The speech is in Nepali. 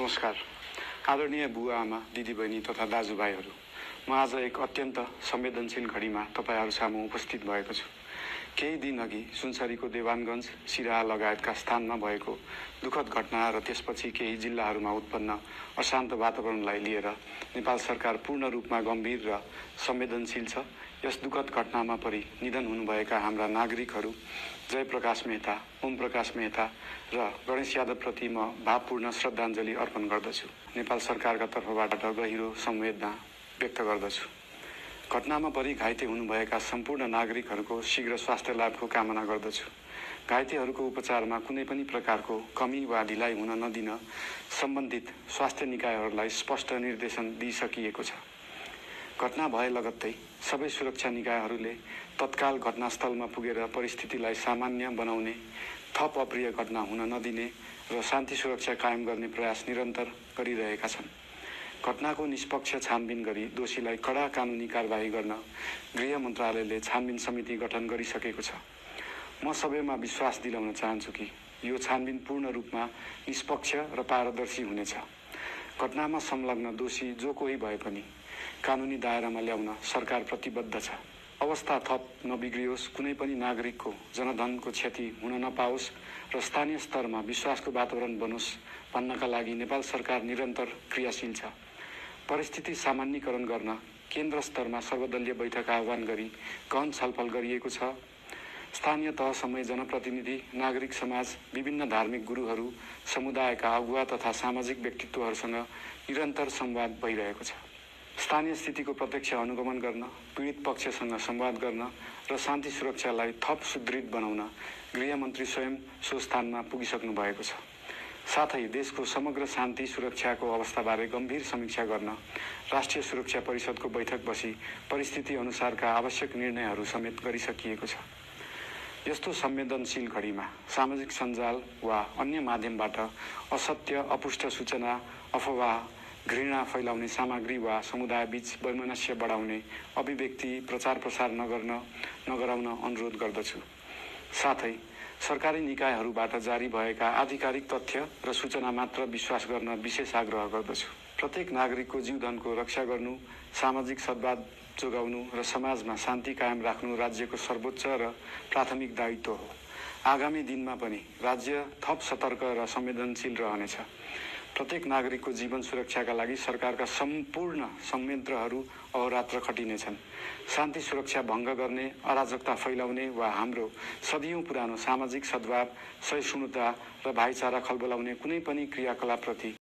नमस्कार। आदरणीय बुवा आमा, दिदीबहिनी तथा दाजुभाइहरू, म आज एक अत्यन्त संवेदनशील घडीमा तपाईँहरू सामु उपस्थित भएको छु। केही दिन अघि सुनसरीको देवानगञ्ज, सिराहा लगायतका स्थानमा भएको दुःखद घटना र त्यसपछि केही जिल्लाहरूमा उत्पन्न अशान्त वातावरणलाई लिएर नेपाल सरकार पूर्ण रूपमा गम्भीर र संवेदनशील छ। यस दुःखद घटनामा परि निधन हुनुभएका हाम्रा नागरिकहरू जयप्रकाश मेहता, ओम प्रकाश मेहता र गणेश यादवप्रति म भावपूर्ण श्रद्धाञ्जली अर्पण गर्दछु। नेपाल सरकारका तर्फबाट गहिरो संवेदना व्यक्त गर्दछु। घटनामा परि घाइते हुनुभएका सम्पूर्ण नागरिकहरूको शीघ्र स्वास्थ्य लाभको कामना गर्दछु। घाइतेहरूको उपचारमा कुनै पनि प्रकारको कमी वा ढिलाइ हुन नदिन सम्बन्धित स्वास्थ्य निकायहरूलाई स्पष्ट निर्देशन दिइसकिएको छ। घटना भए लगत्तै सबै सुरक्षा निकायहरूले तत्काल घटनास्थलमा पुगेर परिस्थितिलाई सामान्य बनाउने, थप अप्रिय घटना हुन नदिने र शान्ति सुरक्षा कायम गर्ने प्रयास निरन्तर गरिरहेका छन्। घटनाको निष्पक्ष छानबिन गरी दोषीलाई कडा कानुनी कारबाही गर्न गृह मन्त्रालयले छानबिन समिति गठन गरिसकेको छ। म सबैमा विश्वास दिलाउन चाहन्छु कि यो छानबिन पूर्ण रूपमा निष्पक्ष र पारदर्शी हुनेछ। घटनामा संलग्न दोषी जो कोही भए पनि कानुनी दायरामा ल्याउन सरकार प्रतिबद्ध छ। अवस्था थप नबिग्रियोस्, कुनै पनि नागरिकको जनधनको क्षति हुन नपाओस् र स्थानीय स्तरमा विश्वासको वातावरण बनोस् भन्नका लागि नेपाल सरकार निरन्तर क्रियाशील छ। परिस्थिति सामान्यीकरण गर्न केन्द्र स्तरमा सर्वदलीय बैठक आह्वान गरी गहन छलफल गरिएको छ। स्थानीय तहसम्मै जनप्रतिनिधि, नागरिक समाज, विभिन्न धार्मिक गुरुहरू, समुदायका अगुवा तथा सामाजिक व्यक्तित्वहरूसँग निरन्तर संवाद भइरहेको छ। स्थानीय स्थितिको प्रत्यक्ष अनुगमन गर्न, पीडित पक्षसँग संवाद गर्न र शान्ति सुरक्षालाई थप सुदृढ बनाउन गृहमन्त्री स्वयं सो स्थानमा पुगिसक्नु भएको छ। साथै देशको समग्र शान्ति सुरक्षाको अवस्थाबारे गम्भीर समीक्षा गर्न राष्ट्रिय सुरक्षा परिषदको बैठक बसी परिस्थिति अनुसारका आवश्यक निर्णयहरू समेत गरिसकिएको छ। यस्तो संवेदनशील घडीमा सामाजिक सञ्जाल वा अन्य माध्यमबाट असत्य, अपुष्ट सूचना, अफवाह, घृणा फैलाउने सामग्री वा समुदायबीच वैमनस्य बढाउने अभिव्यक्ति प्रचार प्रसार नगराउन अनुरोध गर्दछु। साथै सरकारी निकायहरूबाट जारी भएका आधिकारिक तथ्य र सूचना मात्र विश्वास गर्न विशेष आग्रह गर्दछु। प्रत्येक नागरिकको जीवधनको रक्षा गर्नु, सामाजिक सद्भाव जोगाउनु र समाजमा शान्ति कायम राख्नु राज्यको सर्वोच्च र प्राथमिक दायित्व हो। आगामी दिनमा पनि राज्य थप सतर्क र संवेदनशील रहनेछ। प्रत्येक नागरिकको जीवन सुरक्षाका लागि सरकारका सम्पूर्ण संयन्त्रहरू अहोरात्र खटिनेछन्। शान्ति सुरक्षा भङ्ग गर्ने, अराजकता फैलाउने वा हाम्रो सदियौं पुरानो सामाजिक सद्भाव, सहिष्णुता र भाइचारा खलबलाउने कुनै पनि क्रियाकलापप्रति